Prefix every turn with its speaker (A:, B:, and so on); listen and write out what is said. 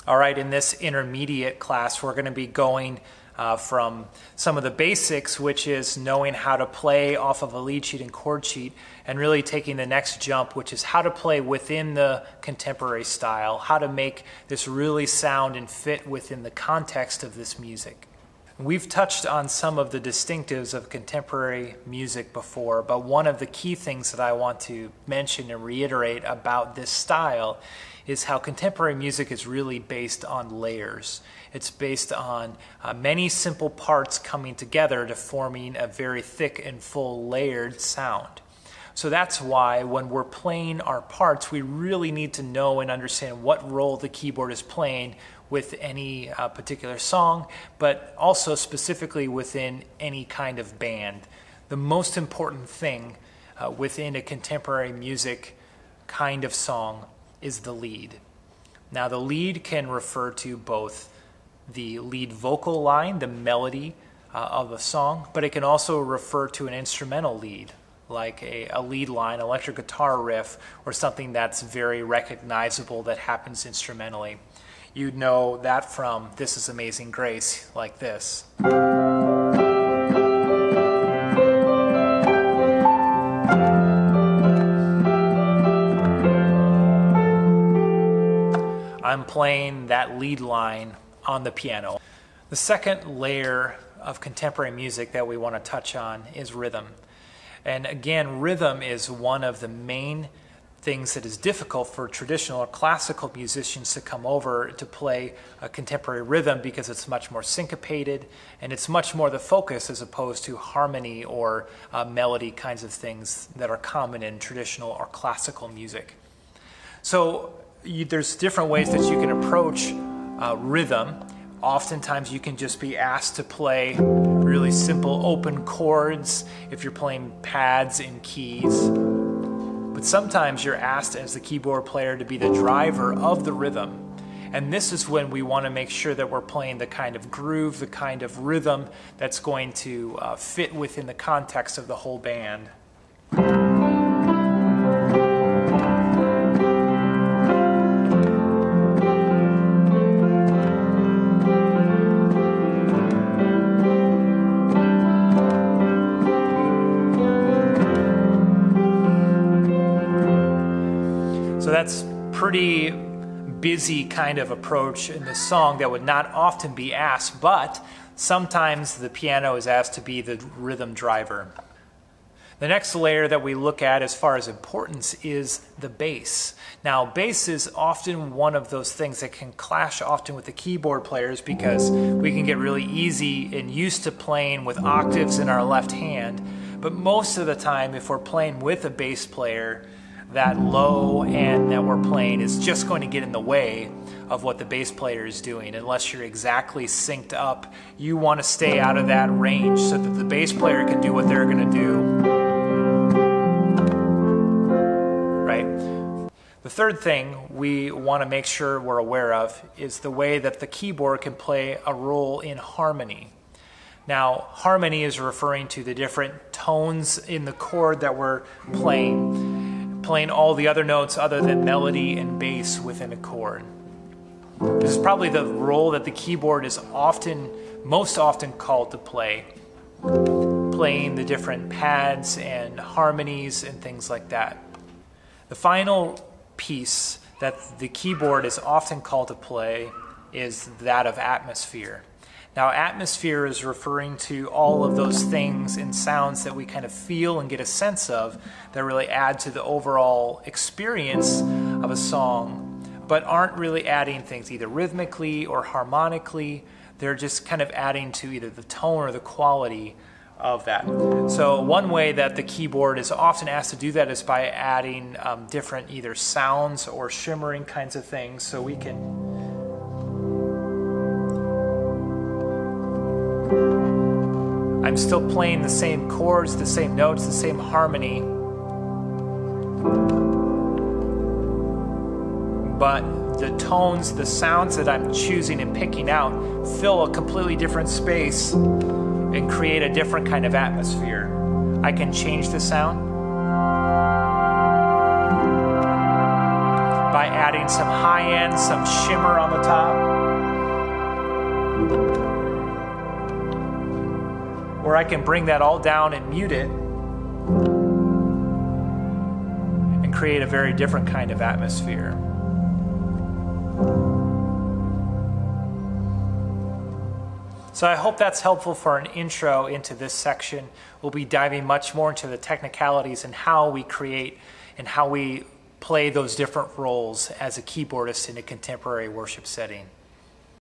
A: All right, in this intermediate class, we're going to be going from some of the basics, which is knowing how to play off of a lead sheet and chord sheet, and really taking the next jump, which is how to play within the contemporary style, how to make this really sound and fit within the context of this music. We've touched on some of the distinctives of contemporary music before, but one of the key things that I want to mention and reiterate about this style is how contemporary music is really based on layers. It's based on many simple parts coming together to forming a very thick and full layered sound. So that's why when we're playing our parts, we really need to know and understand what role the keyboard is playing with any particular song, but also specifically within any kind of band. The most important thing within a contemporary music kind of song is the lead. Now, the lead can refer to both the lead vocal line, the melody of a song, but it can also refer to an instrumental lead, like a lead line, electric guitar riff, or something that's very recognizable that happens instrumentally. You'd know that from This Is Amazing Grace, like this. I'm playing that lead line on the piano. The second layer of contemporary music that we want to touch on is rhythm. And again, rhythm is one of the main things that is difficult for traditional or classical musicians to come over to play a contemporary rhythm, because it's much more syncopated and it's much more the focus as opposed to harmony or melody kinds of things that are common in traditional or classical music. So there's different ways that you can approach rhythm. Oftentimes you can just be asked to play really simple open chords if you're playing pads and keys. But sometimes you're asked as the keyboard player to be the driver of the rhythm. And this is when we want to make sure that we're playing the kind of groove, the kind of rhythm that's going to fit within the context of the whole band. So that's pretty busy kind of approach in this song that would not often be asked, but sometimes the piano is asked to be the rhythm driver. The next layer that we look at as far as importance is the bass. Now, bass is often one of those things that can clash often with the keyboard players, because we can get really easy and used to playing with octaves in our left hand, but most of the time if we're playing with a bass player, that low end that we're playing is just going to get in the way of what the bass player is doing. Unless you're exactly synced up, you want to stay out of that range so that the bass player can do what they're going to do. Right? The third thing we want to make sure we're aware of is the way that the keyboard can play a role in harmony. Now, harmony is referring to the different tones in the chord that we're playing all the other notes other than melody and bass within a chord. This is probably the role that the keyboard is most often called to play, playing the different pads and harmonies and things like that. The final piece that the keyboard is often called to play is that of atmosphere. Now, atmosphere is referring to all of those things and sounds that we kind of feel and get a sense of that really add to the overall experience of a song, but aren't really adding things either rhythmically or harmonically. They're just kind of adding to either the tone or the quality of that. So one way that the keyboard is often asked to do that is by adding different either sounds or shimmering kinds of things. So we can I'm still playing the same chords, the same notes, the same harmony, but the tones, the sounds that I'm choosing and picking out fill a completely different space and create a different kind of atmosphere. I can change the sound by adding some high end, some shimmer on the top. Or I can bring that all down and mute it and create a very different kind of atmosphere. So I hope that's helpful for an intro into this section. We'll be diving much more into the technicalities and how we create and how we play those different roles as a keyboardist in a contemporary worship setting.